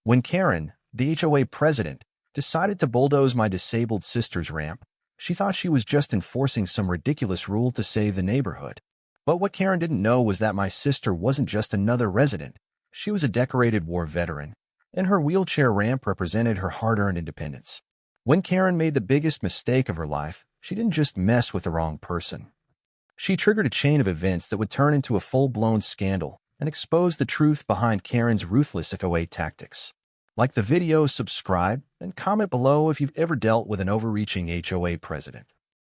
When Karen, the HOA president, decided to bulldoze my disabled sister's ramp, she thought she was just enforcing some ridiculous rule to save the neighborhood. But what Karen didn't know was that my sister wasn't just another resident. She was a decorated war veteran, and her wheelchair ramp represented her hard-earned independence. When Karen made the biggest mistake of her life, she didn't just mess with the wrong person. She triggered a chain of events that would turn into a full-blown scandal and expose the truth behind Karen's ruthless HOA tactics. Like the video, subscribe, and comment below if you've ever dealt with an overreaching HOA president.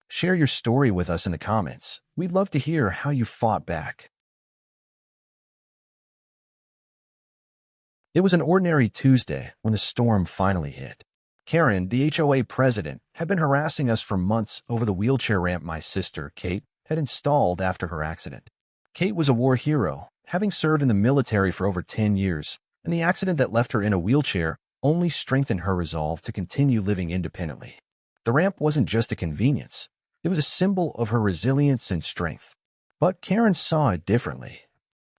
Share your story with us in the comments. We'd love to hear how you fought back. It was an ordinary Tuesday when the storm finally hit. Karen, the HOA president, had been harassing us for months over the wheelchair ramp my sister, Kate, had installed after her accident. Kate was a war hero, having served in the military for over 10 years, and the accident that left her in a wheelchair only strengthened her resolve to continue living independently. The ramp wasn't just a convenience. It was a symbol of her resilience and strength. But Karen saw it differently.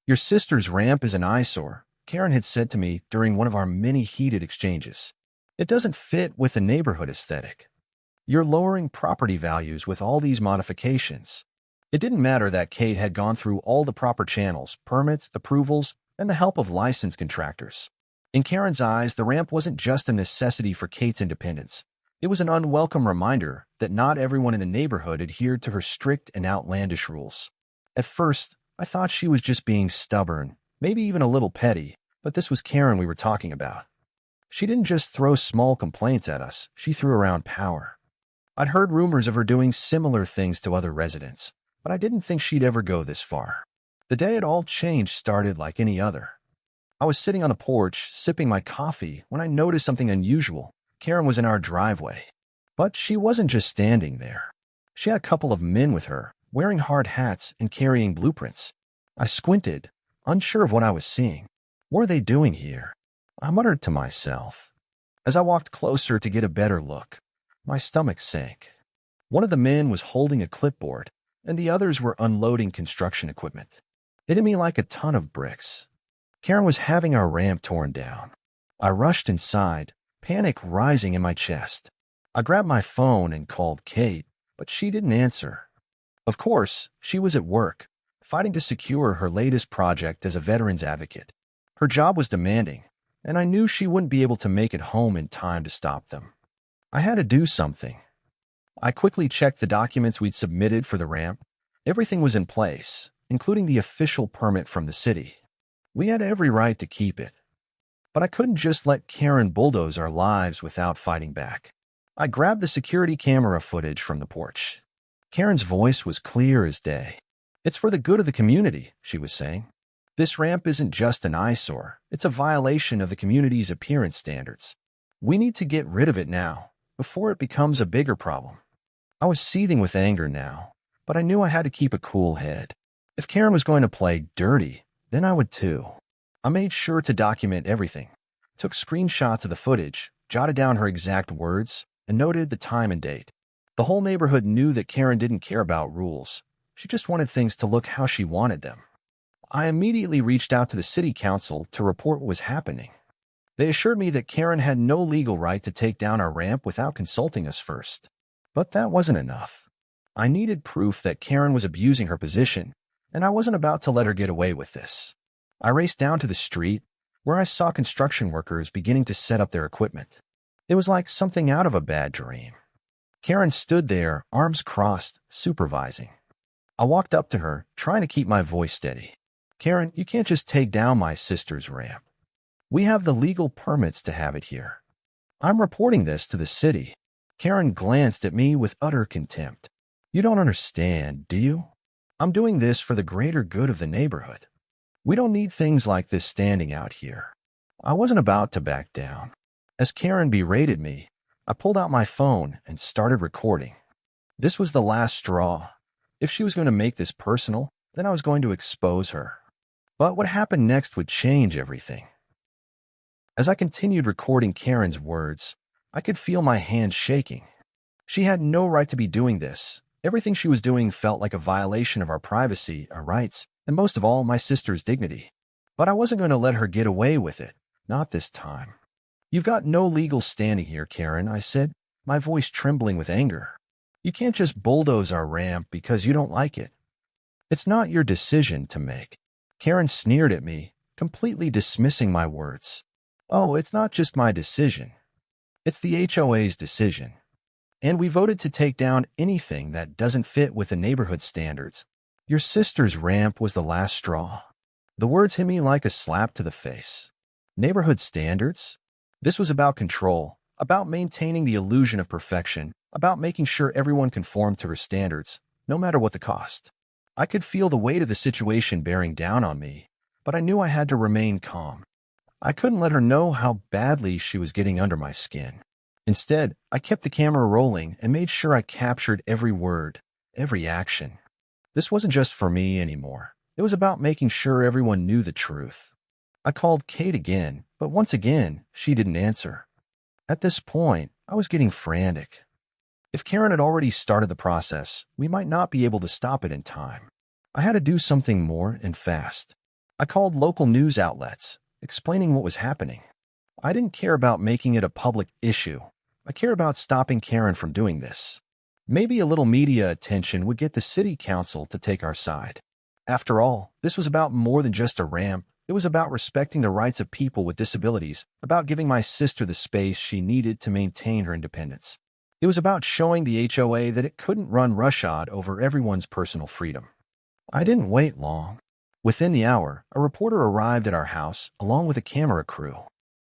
"Your sister's ramp is an eyesore," Karen had said to me during one of our many heated exchanges. "It doesn't fit with the neighborhood aesthetic. You're lowering property values with all these modifications." It didn't matter that Kate had gone through all the proper channels, permits, approvals, and the help of licensed contractors. In Karen's eyes, the ramp wasn't just a necessity for Kate's independence. It was an unwelcome reminder that not everyone in the neighborhood adhered to her strict and outlandish rules. At first, I thought she was just being stubborn, maybe even a little petty, but this was Karen we were talking about. She didn't just throw small complaints at us, she threw around power. I'd heard rumors of her doing similar things to other residents, but I didn't think she'd ever go this far. The day it all changed started like any other. I was sitting on the porch, sipping my coffee, when I noticed something unusual. Karen was in our driveway. But she wasn't just standing there. She had a couple of men with her, wearing hard hats and carrying blueprints. I squinted, unsure of what I was seeing. What were they doing here? I muttered to myself. As I walked closer to get a better look, my stomach sank. One of the men was holding a clipboard, and the others were unloading construction equipment. It hit me like a ton of bricks. Karen was having our ramp torn down. I rushed inside, panic rising in my chest. I grabbed my phone and called Kate, but she didn't answer. Of course, she was at work, fighting to secure her latest project as a veterans advocate. Her job was demanding, and I knew she wouldn't be able to make it home in time to stop them. I had to do something. I quickly checked the documents we'd submitted for the ramp. Everything was in place, including the official permit from the city. We had every right to keep it. But I couldn't just let Karen bulldoze our lives without fighting back. I grabbed the security camera footage from the porch. Karen's voice was clear as day. "It's for the good of the community," she was saying. "This ramp isn't just an eyesore. It's a violation of the community's appearance standards. We need to get rid of it now, before it becomes a bigger problem." I was seething with anger now, but I knew I had to keep a cool head. If Karen was going to play dirty, then I would too. I made sure to document everything, took screenshots of the footage, jotted down her exact words, and noted the time and date. The whole neighborhood knew that Karen didn't care about rules. She just wanted things to look how she wanted them. I immediately reached out to the city council to report what was happening. They assured me that Karen had no legal right to take down our ramp without consulting us first. But that wasn't enough. I needed proof that Karen was abusing her position, and I wasn't about to let her get away with this. I raced down to the street, where I saw construction workers beginning to set up their equipment. It was like something out of a bad dream. Karen stood there, arms crossed, supervising. I walked up to her, trying to keep my voice steady. "Karen, you can't just take down my sister's ramp. We have the legal permits to have it here. I'm reporting this to the city." Karen glanced at me with utter contempt. "You don't understand, do you? I'm doing this for the greater good of the neighborhood. We don't need things like this standing out here." I wasn't about to back down. As Karen berated me, I pulled out my phone and started recording. This was the last straw. If she was going to make this personal, then I was going to expose her. But what happened next would change everything. As I continued recording Karen's words, I could feel my hands shaking. She had no right to be doing this. Everything she was doing felt like a violation of our privacy, our rights, and most of all, my sister's dignity. But I wasn't going to let her get away with it, Not this time. You've got no legal standing here, Karen, I said, my voice trembling with anger. You can't just bulldoze our ramp because you don't like it. It's not your decision to make. Karen sneered at me, completely dismissing my words. Oh, it's not just my decision. It's the HOA's decision. And we voted to take down anything that doesn't fit with the neighborhood standards. Your sister's ramp was the last straw. The words hit me like a slap to the face. Neighborhood standards? This was about control, about maintaining the illusion of perfection, about making sure everyone conformed to her standards, no matter what the cost. I could feel the weight of the situation bearing down on me, but I knew I had to remain calm. I couldn't let her know how badly she was getting under my skin. Instead, I kept the camera rolling and made sure I captured every word, every action. This wasn't just for me anymore. It was about making sure everyone knew the truth. I called Kate again, but once again, she didn't answer. At this point, I was getting frantic. If Karen had already started the process, we might not be able to stop it in time. I had to do something more and fast. I called local news outlets, explaining what was happening. I didn't care about making it a public issue. I care about stopping Karen from doing this. Maybe a little media attention would get the city council to take our side. After all, this was about more than just a ramp. It was about respecting the rights of people with disabilities, about giving my sister the space she needed to maintain her independence. It was about showing the HOA that it couldn't run roughshod over everyone's personal freedom. I didn't wait long. Within the hour, a reporter arrived at our house, along with a camera crew.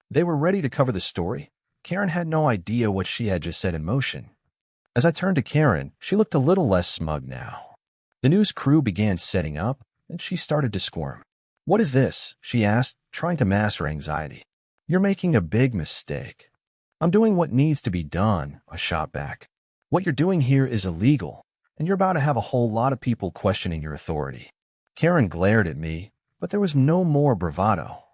They were ready to cover the story. Karen had no idea what she had just set in motion. As I turned to Karen, she looked a little less smug now. The news crew began setting up, and she started to squirm. "What is this?" she asked, trying to mask her anxiety. "You're making a big mistake." "I'm doing what needs to be done," I shot back. "What you're doing here is illegal, and you're about to have a whole lot of people questioning your authority." Karen glared at me, but there was no more bravado.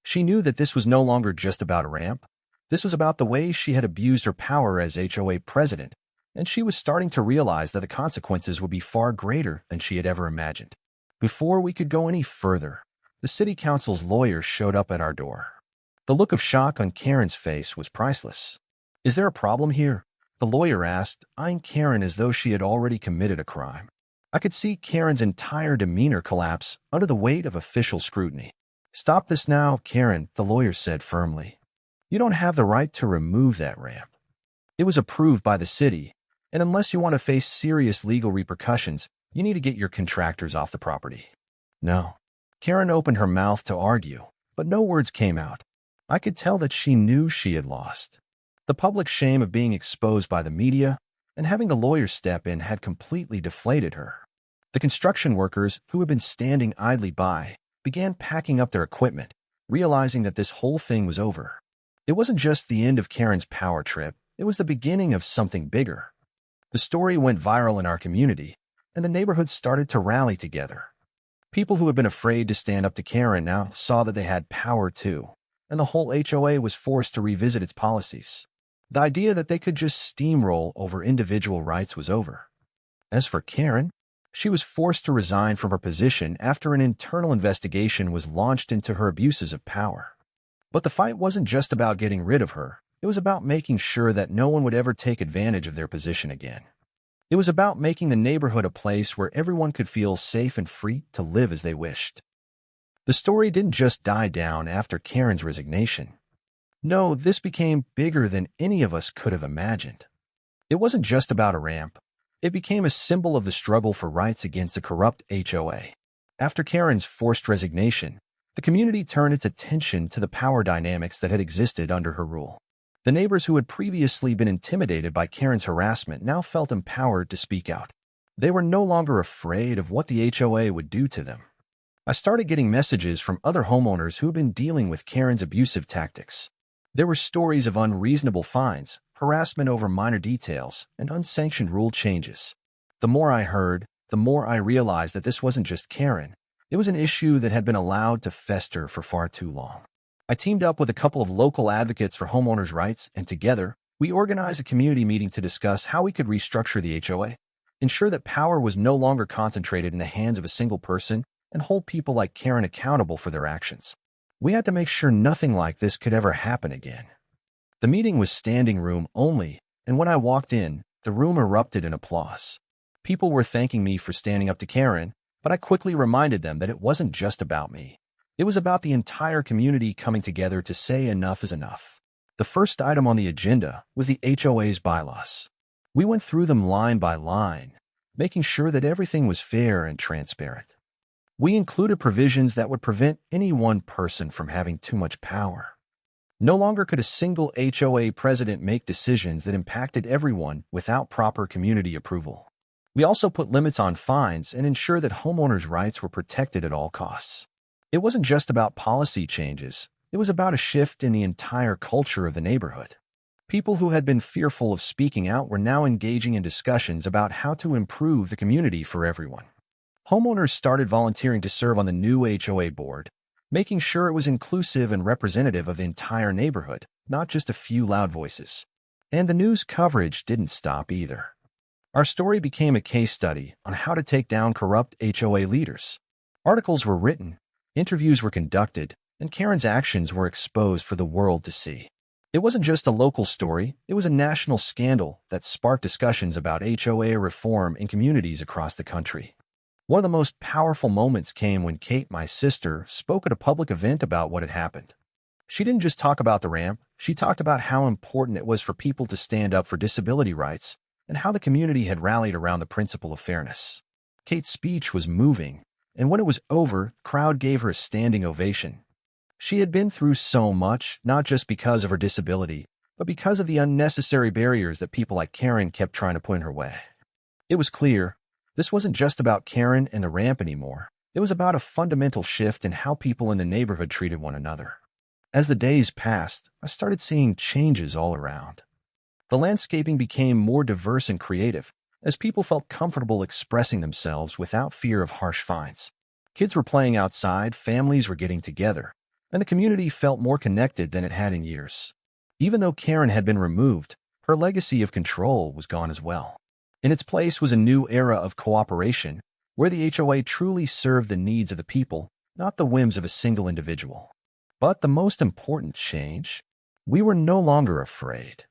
She knew that this was no longer just about a ramp. This was about the way she had abused her power as HOA president, and she was starting to realize that the consequences would be far greater than she had ever imagined. Before we could go any further, the city council's lawyer showed up at our door. The look of shock on Karen's face was priceless. "Is there a problem here?" the lawyer asked, eyeing Karen as though she had already committed a crime. I could see Karen's entire demeanor collapse under the weight of official scrutiny. "Stop this now, Karen," the lawyer said firmly. "You don't have the right to remove that ramp. It was approved by the city, and unless you want to face serious legal repercussions, you need to get your contractors off the property." "No." Karen opened her mouth to argue, but no words came out. I could tell that she knew she had lost. The public shame of being exposed by the media and having the lawyer step in had completely deflated her. The construction workers, who had been standing idly by, began packing up their equipment, realizing that this whole thing was over. It wasn't just the end of Karen's power trip, it was the beginning of something bigger. The story went viral in our community, and the neighborhood started to rally together. People who had been afraid to stand up to Karen now saw that they had power too, and the whole HOA was forced to revisit its policies. The idea that they could just steamroll over individual rights was over. As for Karen, she was forced to resign from her position after an internal investigation was launched into her abuses of power. But the fight wasn't just about getting rid of her. It was about making sure that no one would ever take advantage of their position again. It was about making the neighborhood a place where everyone could feel safe and free to live as they wished. The story didn't just die down after Karen's resignation. No, this became bigger than any of us could have imagined. It wasn't just about a ramp. It became a symbol of the struggle for rights against a corrupt HOA. After Karen's forced resignation, the community turned its attention to the power dynamics that had existed under her rule. The neighbors who had previously been intimidated by Karen's harassment now felt empowered to speak out. They were no longer afraid of what the HOA would do to them. I started getting messages from other homeowners who had been dealing with Karen's abusive tactics. There were stories of unreasonable fines, harassment over minor details, and unsanctioned rule changes. The more I heard, the more I realized that this wasn't just Karen. It was an issue that had been allowed to fester for far too long. I teamed up with a couple of local advocates for homeowners' rights, and together, we organized a community meeting to discuss how we could restructure the HOA, ensure that power was no longer concentrated in the hands of a single person, and hold people like Karen accountable for their actions. We had to make sure nothing like this could ever happen again. The meeting was standing room only, and when I walked in, the room erupted in applause. People were thanking me for standing up to Karen, but I quickly reminded them that it wasn't just about me. It was about the entire community coming together to say enough is enough. The first item on the agenda was the HOA's bylaws. We went through them line by line, making sure that everything was fair and transparent. We included provisions that would prevent any one person from having too much power. No longer could a single HOA president make decisions that impacted everyone without proper community approval. We also put limits on fines and ensured that homeowners' rights were protected at all costs. It wasn't just about policy changes. It was about a shift in the entire culture of the neighborhood. People who had been fearful of speaking out were now engaging in discussions about how to improve the community for everyone. Homeowners started volunteering to serve on the new HOA board, making sure it was inclusive and representative of the entire neighborhood, not just a few loud voices. And the news coverage didn't stop either. Our story became a case study on how to take down corrupt HOA leaders. Articles were written, interviews were conducted, and Karen's actions were exposed for the world to see. It wasn't just a local story, it was a national scandal that sparked discussions about HOA reform in communities across the country. One of the most powerful moments came when Kate, my sister, spoke at a public event about what had happened. She didn't just talk about the ramp, she talked about how important it was for people to stand up for disability rights and how the community had rallied around the principle of fairness. Kate's speech was moving, and when it was over, the crowd gave her a standing ovation. She had been through so much, not just because of her disability, but because of the unnecessary barriers that people like Karen kept trying to put in her way. It was clear, this wasn't just about Karen and the ramp anymore. It was about a fundamental shift in how people in the neighborhood treated one another. As the days passed, I started seeing changes all around. The landscaping became more diverse and creative, as people felt comfortable expressing themselves without fear of harsh fines. Kids were playing outside, families were getting together, and the community felt more connected than it had in years. Even though Karen had been removed, her legacy of control was gone as well. In its place was a new era of cooperation, where the HOA truly served the needs of the people, not the whims of a single individual. But the most important change, we were no longer afraid.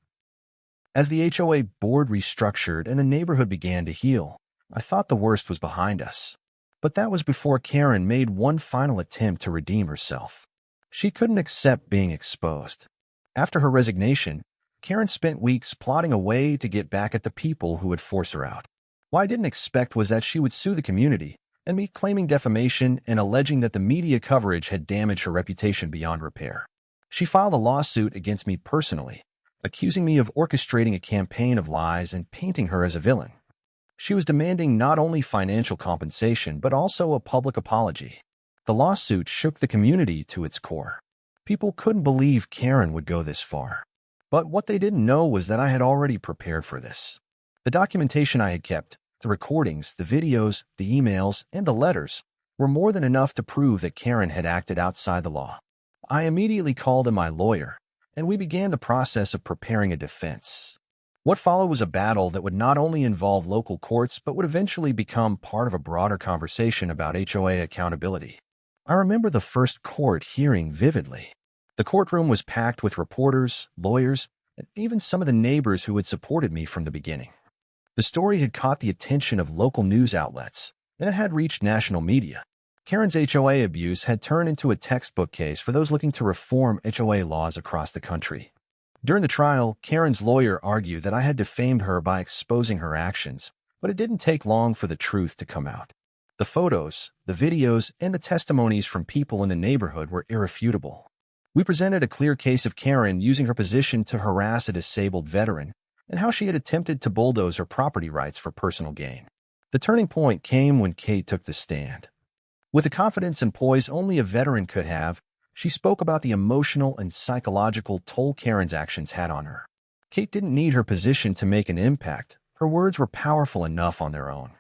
As the HOA board restructured and the neighborhood began to heal, I thought the worst was behind us. But that was before Karen made one final attempt to redeem herself. She couldn't accept being exposed. After her resignation, Karen spent weeks plotting a way to get back at the people who had forced her out. What I didn't expect was that she would sue the community, and me claiming defamation and alleging that the media coverage had damaged her reputation beyond repair. She filed a lawsuit against me personally, accusing me of orchestrating a campaign of lies and painting her as a villain. She was demanding not only financial compensation, but also a public apology. The lawsuit shook the community to its core. People couldn't believe Karen would go this far. But what they didn't know was that I had already prepared for this. The documentation I had kept, the recordings, the videos, the emails, and the letters, were more than enough to prove that Karen had acted outside the law. I immediately called in my lawyer, and we began the process of preparing a defense. What followed was a battle that would not only involve local courts, but would eventually become part of a broader conversation about HOA accountability. I remember the first court hearing vividly. The courtroom was packed with reporters, lawyers, and even some of the neighbors who had supported me from the beginning. The story had caught the attention of local news outlets, and it had reached national media. Karen's HOA abuse had turned into a textbook case for those looking to reform HOA laws across the country. During the trial, Karen's lawyer argued that I had defamed her by exposing her actions, but it didn't take long for the truth to come out. The photos, the videos, and the testimonies from people in the neighborhood were irrefutable. We presented a clear case of Karen using her position to harass a disabled veteran and how she had attempted to bulldoze her property rights for personal gain. The turning point came when Kate took the stand. With the confidence and poise only a veteran could have, she spoke about the emotional and psychological toll Karen's actions had on her. Kate didn't need her position to make an impact. Her words were powerful enough on their own.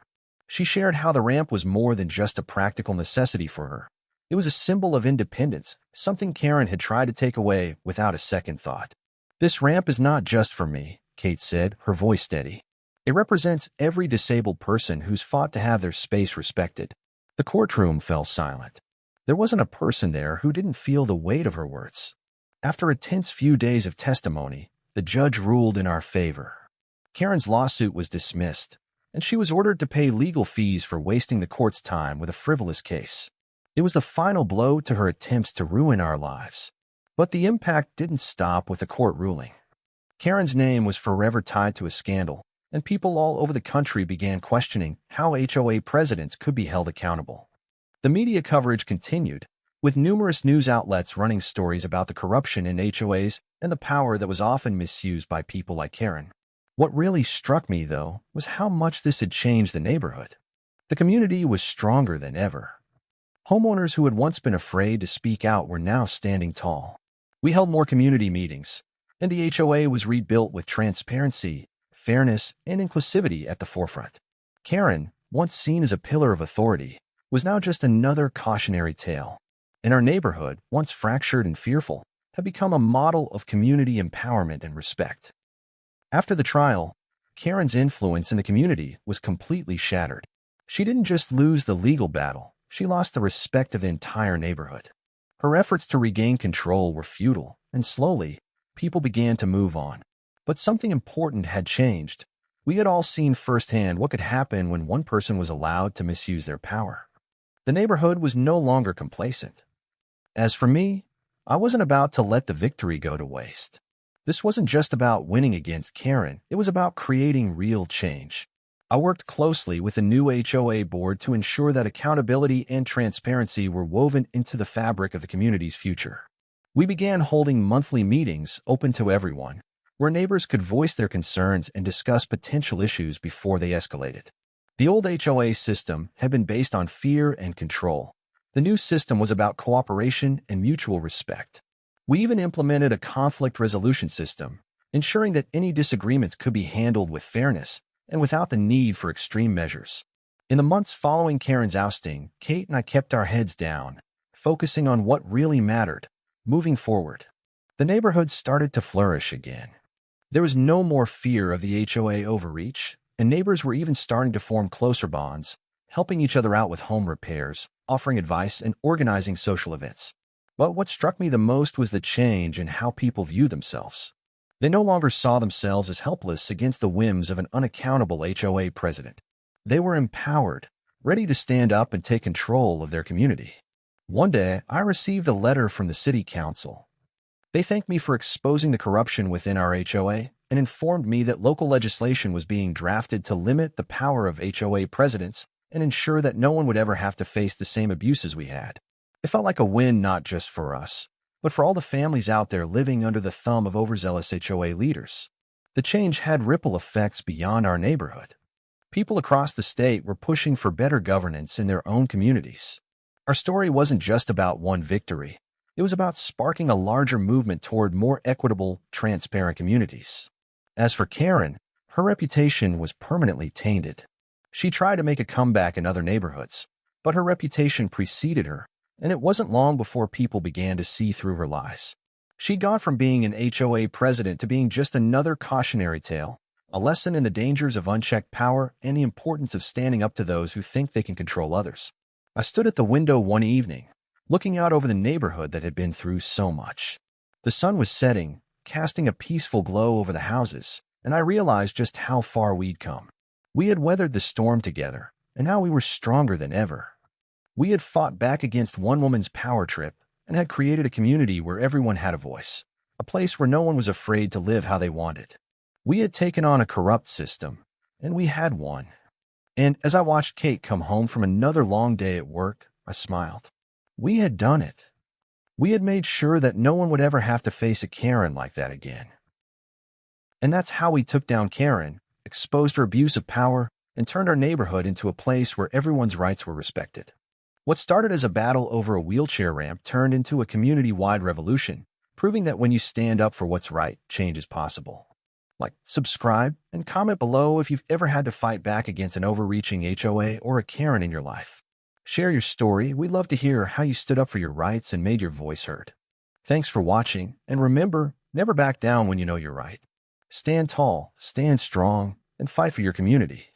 She shared how the ramp was more than just a practical necessity for her. It was a symbol of independence, something Karen had tried to take away without a second thought. "This ramp is not just for me," Kate said, her voice steady. "It represents every disabled person who's fought to have their space respected." The courtroom fell silent. There wasn't a person there who didn't feel the weight of her words. After a tense few days of testimony, the judge ruled in our favor. Karen's lawsuit was dismissed, and she was ordered to pay legal fees for wasting the court's time with a frivolous case. It was the final blow to her attempts to ruin our lives. But the impact didn't stop with the court ruling. Karen's name was forever tied to a scandal, and people all over the country began questioning how HOA presidents could be held accountable. The media coverage continued, with numerous news outlets running stories about the corruption in HOAs and the power that was often misused by people like Karen. What really struck me, though, was how much this had changed the neighborhood. The community was stronger than ever. Homeowners who had once been afraid to speak out were now standing tall. We held more community meetings, and the HOA was rebuilt with transparency, fairness, and inclusivity at the forefront. Karen, once seen as a pillar of authority, was now just another cautionary tale. And our neighborhood, once fractured and fearful, had become a model of community empowerment and respect. After the trial, Karen's influence in the community was completely shattered. She didn't just lose the legal battle, she lost the respect of the entire neighborhood. Her efforts to regain control were futile, and slowly, people began to move on. But something important had changed. We had all seen firsthand what could happen when one person was allowed to misuse their power. The neighborhood was no longer complacent. As for me, I wasn't about to let the victory go to waste. This wasn't just about winning against Karen, it was about creating real change. I worked closely with the new HOA board to ensure that accountability and transparency were woven into the fabric of the community's future. We began holding monthly meetings open to everyone, where neighbors could voice their concerns and discuss potential issues before they escalated. The old HOA system had been based on fear and control. The new system was about cooperation and mutual respect. We even implemented a conflict resolution system, ensuring that any disagreements could be handled with fairness and without the need for extreme measures. In the months following Karen's ousting, Kate and I kept our heads down, focusing on what really mattered, moving forward. The neighborhood started to flourish again. There was no more fear of the HOA overreach, and neighbors were even starting to form closer bonds, helping each other out with home repairs, offering advice, and organizing social events. But what struck me the most was the change in how people viewed themselves. They no longer saw themselves as helpless against the whims of an unaccountable HOA president. They were empowered, ready to stand up and take control of their community. One day, I received a letter from the city council. They thanked me for exposing the corruption within our HOA and informed me that local legislation was being drafted to limit the power of HOA presidents and ensure that no one would ever have to face the same abuses we had. It felt like a win not just for us, but for all the families out there living under the thumb of overzealous HOA leaders. The change had ripple effects beyond our neighborhood. People across the state were pushing for better governance in their own communities. Our story wasn't just about one victory. It was about sparking a larger movement toward more equitable, transparent communities. As for Karen, her reputation was permanently tainted. She tried to make a comeback in other neighborhoods, but her reputation preceded her, and it wasn't long before people began to see through her lies. She'd gone from being an HOA president to being just another cautionary tale, a lesson in the dangers of unchecked power and the importance of standing up to those who think they can control others. I stood at the window one evening, looking out over the neighborhood that had been through so much. The sun was setting, casting a peaceful glow over the houses, and I realized just how far we'd come. We had weathered the storm together, and now we were stronger than ever. We had fought back against one woman's power trip and had created a community where everyone had a voice, a place where no one was afraid to live how they wanted. We had taken on a corrupt system, and we had won. And as I watched Kate come home from another long day at work, I smiled. We had done it. We had made sure that no one would ever have to face a Karen like that again. And that's how we took down Karen, exposed her abuse of power, and turned our neighborhood into a place where everyone's rights were respected. What started as a battle over a wheelchair ramp turned into a community-wide revolution, proving that when you stand up for what's right, change is possible. Like, subscribe, and comment below if you've ever had to fight back against an overreaching HOA or a Karen in your life. Share your story. We'd love to hear how you stood up for your rights and made your voice heard. Thanks for watching, and remember, never back down when you know you're right. Stand tall, stand strong, and fight for your community.